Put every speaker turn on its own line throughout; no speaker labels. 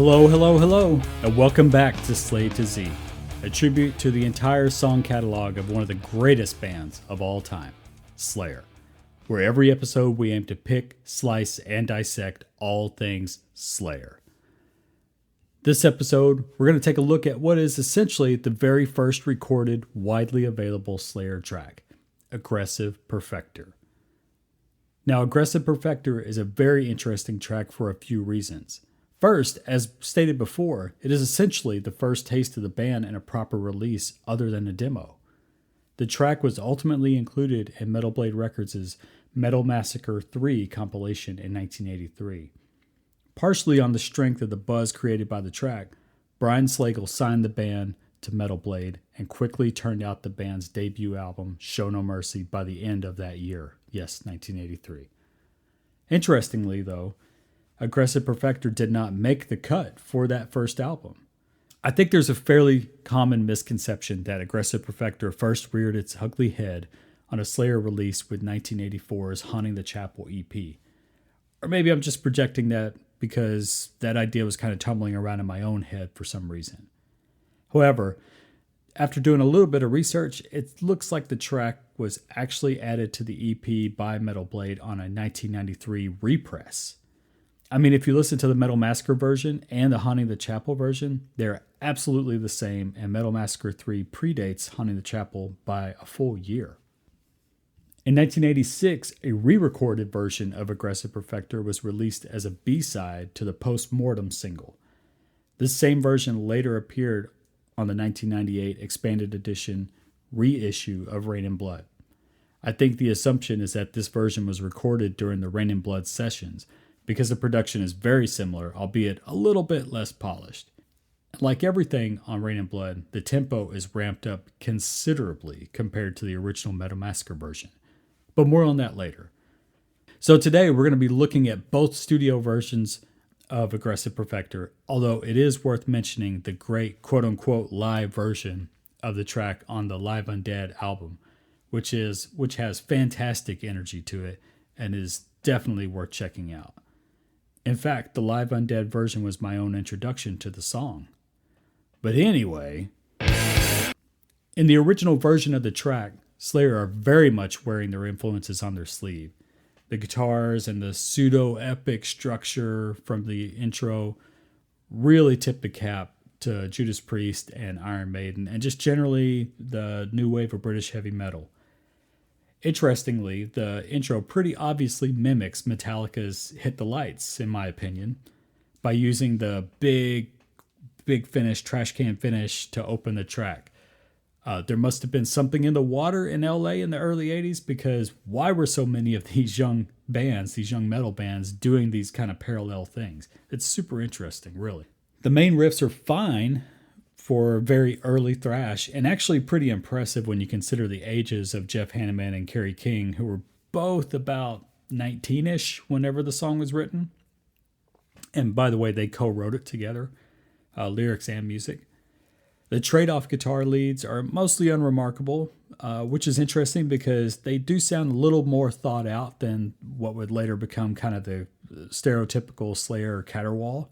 Hello, and welcome back to Slay to Z, a tribute to the entire song catalog of one of the greatest bands of all time, Slayer, where every episode we aim to pick, slice, and dissect all things Slayer. This episode, we're going to take a look at what is essentially the very first recorded, widely available Slayer track, Aggressive Perfector. Now, Aggressive Perfector is a very interesting track for a few reasons. First, as stated before, it is essentially the first taste of the band in a proper release other than a demo. The track was ultimately included in Metal Blade Records' Metal Massacre 3 compilation in 1983. Partially on the strength of the buzz created by the track, Brian Slagel signed the band to Metal Blade and quickly turned out the band's debut album, Show No Mercy, by the end of that year. Yes, 1983. Interestingly, though, Aggressive Perfector did not make the cut for that first album. I think there's a fairly common misconception that Aggressive Perfector first reared its ugly head on a Slayer release with 1984's Haunting the Chapel EP. Or maybe I'm just projecting that because that idea was kind of tumbling around in my own head for some reason. However, after doing a little bit of research, it looks like the track was actually added to the EP by Metal Blade on a 1993 repress. I mean, if you listen to the Metal Massacre version and the Haunting the Chapel version, they're absolutely the same, and Metal Massacre 3 predates Haunting the Chapel by a full year. In 1986, a re-recorded version of Aggressive Perfector was released as a B-side to the Postmortem single. This same version later appeared on the 1998 expanded edition reissue of Rain and Blood. I think the assumption is that this version was recorded during the Rain and Blood sessions, because the production is very similar, albeit a little bit less polished. Like everything on Rain and Blood, the tempo is ramped up considerably compared to the original Metal Massacre version. But more on that later. So today we're going to be looking at both studio versions of Aggressive Perfector, although it is worth mentioning the great quote-unquote live version of the track on the Live Undead album, which has fantastic energy to it and is definitely worth checking out. In fact, the Live Undead version was my own introduction to the song. But anyway, in the original version of the track, Slayer are very much wearing their influences on their sleeve. The guitars and the pseudo-epic structure from the intro really tip the cap to Judas Priest and Iron Maiden, and just generally the new wave of British heavy metal. Interestingly, the intro pretty obviously mimics Metallica's Hit the Lights, in my opinion, by using the big finish, trash can finish to open the track. There must have been something in the water in LA in the early 80s, because why were so many of these young bands, these young metal bands, doing these kind of parallel things? It's super interesting, really. The main riffs are fine for very early thrash, and actually pretty impressive when you consider the ages of Jeff Hanneman and Kerry King, who were both about 19-ish whenever the song was written. And by the way, they co-wrote it together, lyrics and music. The trade-off guitar leads are mostly unremarkable, which is interesting because they do sound a little more thought out than what would later become kind of the stereotypical Slayer caterwaul.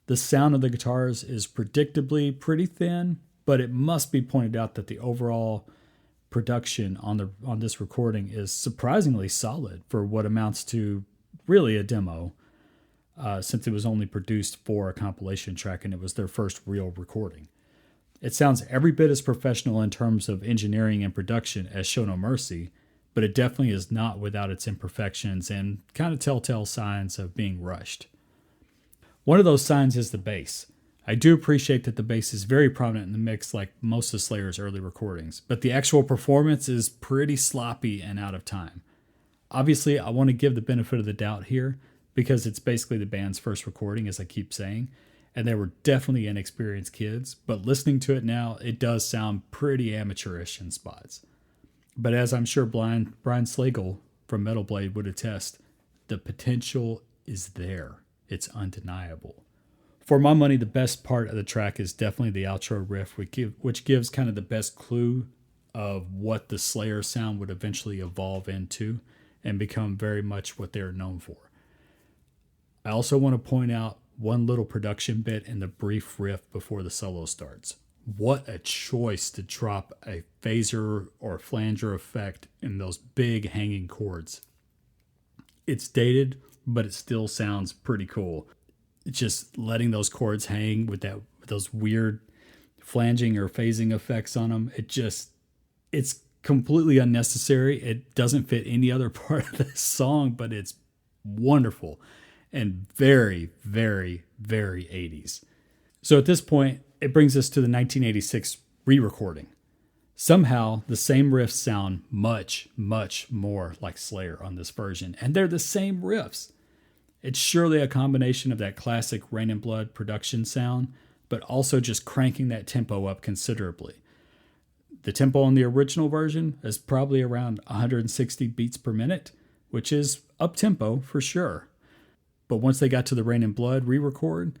The sound of the guitars is predictably pretty thin, but it must be pointed out that the overall production on this recording is surprisingly solid for what amounts to really a demo, since it was only produced for a compilation track and it was their first real recording. It sounds every bit as professional in terms of engineering and production as Show No Mercy, but it definitely is not without its imperfections and kind of telltale signs of being rushed. One of those signs is the bass. I do appreciate that the bass is very prominent in the mix like most of Slayer's early recordings, but the actual performance is pretty sloppy and out of time. Obviously, I want to give the benefit of the doubt here because it's basically the band's first recording, as I keep saying, and they were definitely inexperienced kids, but listening to it now, it does sound pretty amateurish in spots. But as I'm sure Brian Slagel from Metal Blade would attest, the potential is there. It's undeniable. For my money, the best part of the track is definitely the outro riff, which gives kind of the best clue of what the Slayer sound would eventually evolve into and become very much what they're known for. I also want to point out one little production bit and the brief riff before the solo starts. What a choice to drop a phaser or flanger effect in those big hanging chords. It's dated, but it still sounds pretty cool. Just letting those chords hang with those weird flanging or phasing effects on them. It's completely unnecessary. It doesn't fit any other part of the song, but it's wonderful and very, very, very 80s. So at this point, it brings us to the 1986 re-recording. Somehow, the same riffs sound much, much more like Slayer on this version, and they're the same riffs. It's surely a combination of that classic Rain and Blood production sound, but also just cranking that tempo up considerably. The tempo on the original version is probably around 160 beats per minute, which is up-tempo for sure. But once they got to the Rain and Blood re-record,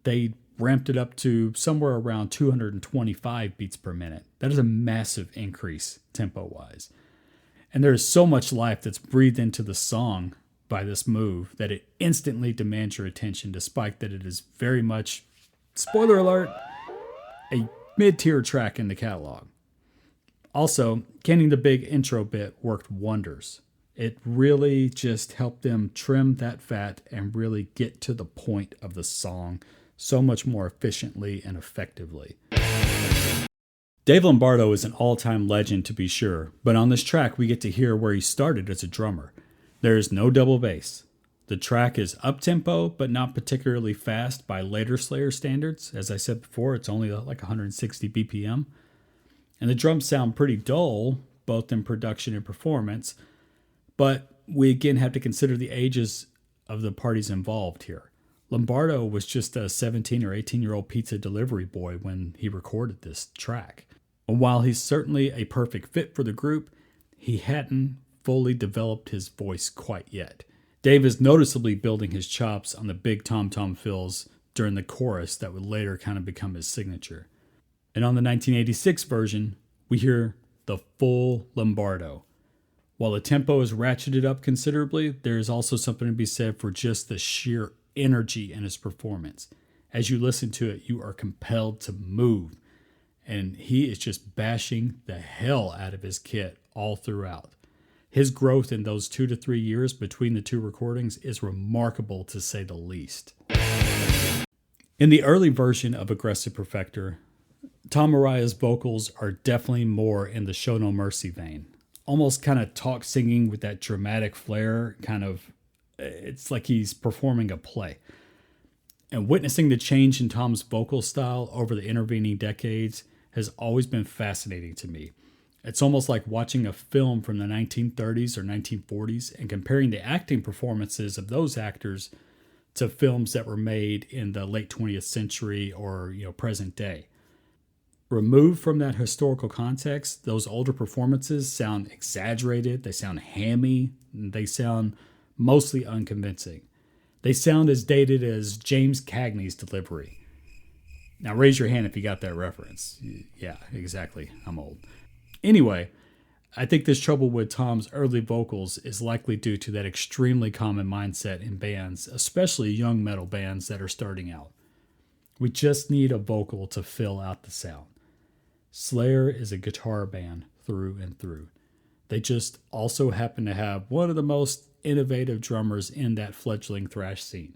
they ramped it up to somewhere around 225 beats per minute. That is a massive increase tempo-wise. And there is so much life that's breathed into the song by this move that it instantly demands your attention, despite that it is very much, spoiler alert, a mid-tier track in the catalog. Also, getting the big intro bit worked wonders. It really just helped them trim that fat and really get to the point of the song so much more efficiently and effectively. Dave Lombardo is an all-time legend to be sure, but on this track we get to hear where he started as a drummer. There is no double bass. The track is up-tempo, but not particularly fast by later Slayer standards. As I said before, it's only like 160 BPM. And the drums sound pretty dull, both in production and performance, but we again have to consider the ages of the parties involved here. Lombardo was just a 17 or 18-year-old pizza delivery boy when he recorded this track. And while he's certainly a perfect fit for the group, he hadn't fully developed his voice quite yet. Dave is noticeably building his chops on the big tom-tom fills during the chorus that would later kind of become his signature. And on the 1986 version, we hear the full Lombardo. While the tempo is ratcheted up considerably, there is also something to be said for just the sheer energy in his performance. As you listen to it, you are compelled to move, and he is just bashing the hell out of his kit all throughout. His growth in those 2 to 3 years between the two recordings is remarkable, to say the least. In the early version of Aggressive Perfector, Tom Araya's vocals are definitely more in the Show No Mercy vein. Almost kind of talk singing with that dramatic flair, it's like he's performing a play. And witnessing the change in Tom's vocal style over the intervening decades has always been fascinating to me. It's almost like watching a film from the 1930s or 1940s and comparing the acting performances of those actors to films that were made in the late 20th century or present day. Removed from that historical context, those older performances sound exaggerated, they sound hammy, they sound mostly unconvincing. They sound as dated as James Cagney's delivery. Now raise your hand if you got that reference. Yeah, exactly. I'm old. Anyway, I think this trouble with Tom's early vocals is likely due to that extremely common mindset in bands, especially young metal bands that are starting out. We just need a vocal to fill out the sound. Slayer is a guitar band through and through. They just also happen to have one of the most innovative drummers in that fledgling thrash scene.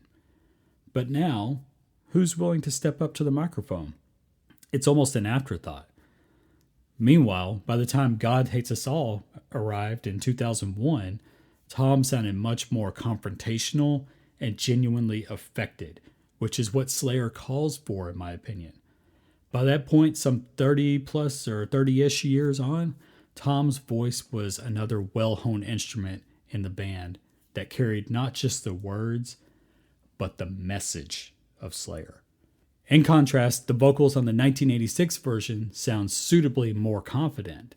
But now, who's willing to step up to the microphone? It's almost an afterthought. Meanwhile, by the time God Hates Us All arrived in 2001, Tom sounded much more confrontational and genuinely affected, which is what Slayer calls for, in my opinion. By that point, some 30 plus or 30-ish years on, Tom's voice was another well-honed instrument in the band that carried not just the words, but the message of Slayer. In contrast, the vocals on the 1986 version sound suitably more confident,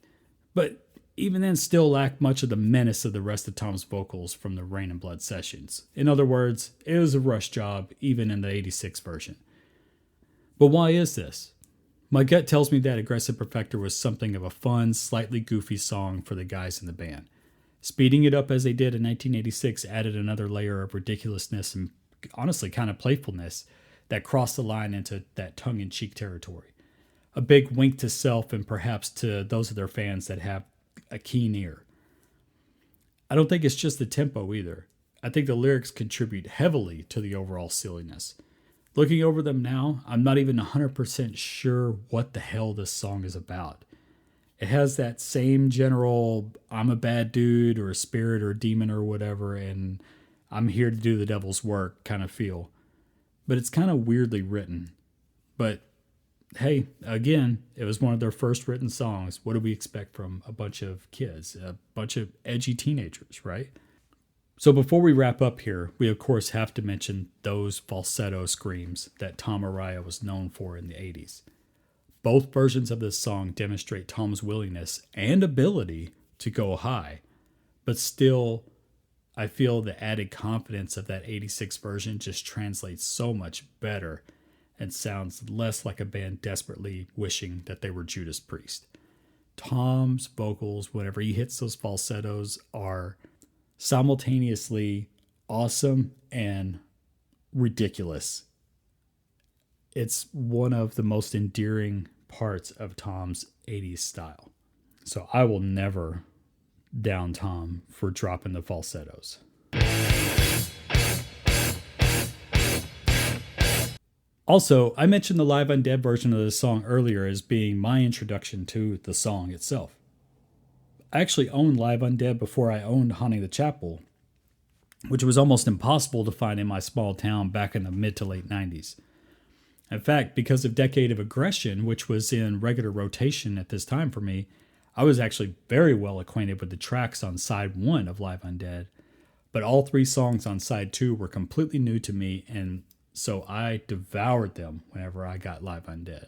but even then still lack much of the menace of the rest of Tom's vocals from the Rain and Blood sessions. In other words, it was a rush job even in the 86 version. But why is this? My gut tells me that Aggressive Perfector was something of a fun, slightly goofy song for the guys in the band. Speeding it up as they did in 1986 added another layer of ridiculousness and honestly kind of playfulness that crossed the line into that tongue-in-cheek territory. A big wink to self and perhaps to those of their fans that have a keen ear. I don't think it's just the tempo either. I think the lyrics contribute heavily to the overall silliness. Looking over them now, I'm not even 100% sure what the hell this song is about. It has that same general, I'm a bad dude or a spirit or a demon or whatever, and I'm here to do the devil's work kind of feel. But it's kind of weirdly written. But hey, again, it was one of their first written songs. What do we expect from a bunch of kids, a bunch of edgy teenagers, right? So before we wrap up here, we of course have to mention those falsetto screams that Tom Araya was known for in the 80s. Both versions of this song demonstrate Tom's willingness and ability to go high, but still, I feel the added confidence of that 86 version just translates so much better and sounds less like a band desperately wishing that they were Judas Priest. Tom's vocals, whenever he hits those falsettos, are simultaneously awesome and ridiculous. It's one of the most endearing parts of Tom's 80s style. So I will never down Tom for dropping the falsettos. Also, I mentioned the Live Undead version of this song earlier as being my introduction to the song itself. I actually owned Live Undead before I owned Haunting the Chapel, which was almost impossible to find in my small town back in the mid to late 90s. In fact, because of Decade of Aggression, which was in regular rotation at this time for me, I was actually very well acquainted with the tracks on side 1 of Live Undead, but all 3 songs on side 2 were completely new to me, and so I devoured them whenever I got Live Undead.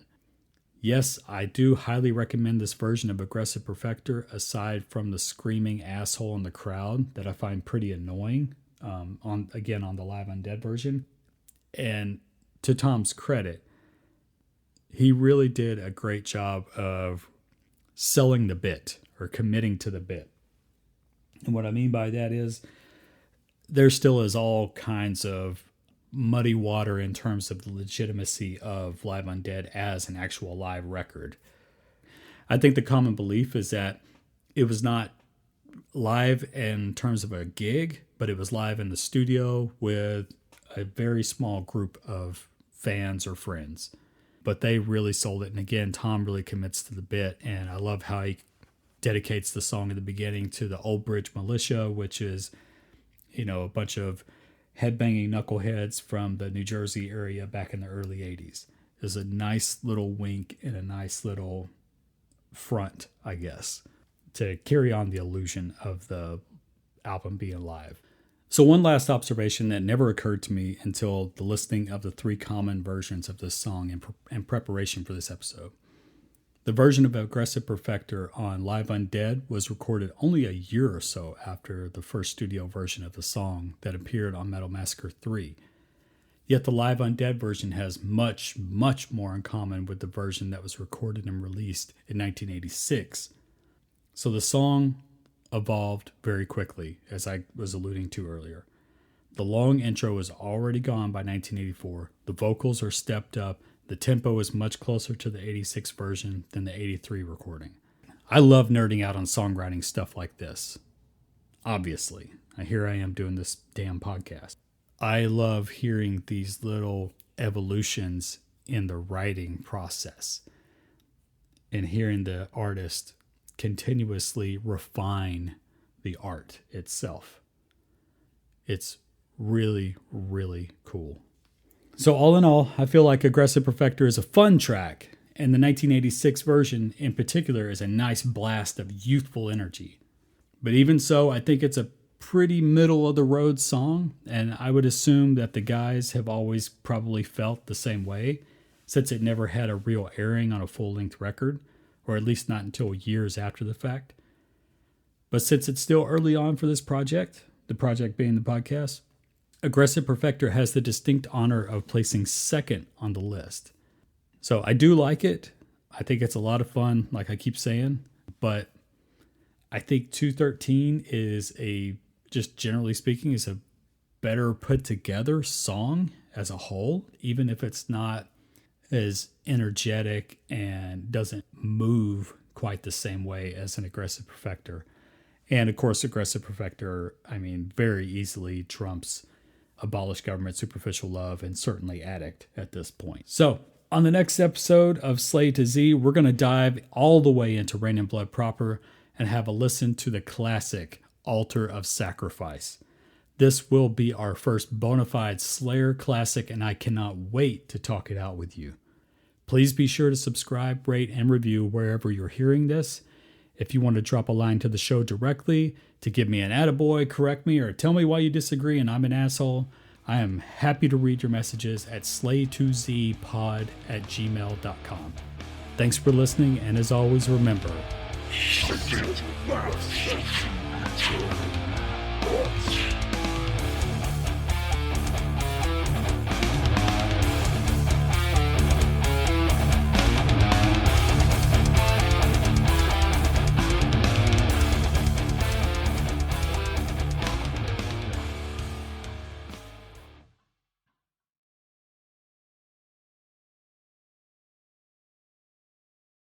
Yes, I do highly recommend this version of Aggressive Perfector, aside from the screaming asshole in the crowd that I find pretty annoying, on the Live Undead version. And to Tom's credit, he really did a great job of selling the bit or committing to the bit. And what I mean by that is there still is all kinds of muddy water in terms of the legitimacy of Live Undead as an actual live record. I think the common belief is that it was not live in terms of a gig, but it was live in the studio with a very small group of fans or friends. But they really sold it. And again, Tom really commits to the bit. And I love how he dedicates the song at the beginning to the Old Bridge Militia, which is, a bunch of headbanging knuckleheads from the New Jersey area back in the early 80s. There's a nice little wink and a nice little front, I guess, to carry on the illusion of the album being live. So one last observation that never occurred to me until the listing of the 3 common versions of this song in preparation for this episode. The version of Aggressive Perfector on Live Undead was recorded only a year or so after the first studio version of the song that appeared on Metal Massacre 3. Yet the Live Undead version has much, much more in common with the version that was recorded and released in 1986. So the song evolved very quickly, as I was alluding to earlier. The long intro was already gone by 1984. The vocals are stepped up. The tempo is much closer to the 86 version than the 83 recording. I love nerding out on songwriting stuff like this. Obviously, here I am doing this damn podcast. I love hearing these little evolutions in the writing process and hearing the artist continuously refine the art itself. It's really, really cool. So all in all, I feel like Aggressive Perfector is a fun track, and the 1986 version in particular is a nice blast of youthful energy. But even so, I think it's a pretty middle-of-the-road song, and I would assume that the guys have always probably felt the same way, since it never had a real airing on a full-length record, or at least not until years after the fact. But since it's still early on for this project, the project being the podcast, Aggressive Perfector has the distinct honor of placing second on the list. So I do like it. I think it's a lot of fun, like I keep saying, but I think 213 is just generally speaking, is a better put together song as a whole, even if it's not as energetic and doesn't move quite the same way as an aggressive Perfector. And of course, aggressive Perfector, very easily trumps Abolish Government, Superficial Love, and certainly Addict at this point. So, on the next episode of Slay to Z, we're going to dive all the way into Rain and Blood proper and have a listen to the classic Altar of Sacrifice. This will be our first bona fide Slayer classic, and I cannot wait to talk it out with you. Please be sure to subscribe, rate, and review wherever you're hearing this. If you want to drop a line to the show directly to give me an attaboy, correct me, or tell me why you disagree and I'm an asshole, I am happy to read your messages at slaytozpod@gmail.com. Thanks for listening, and as always, remember...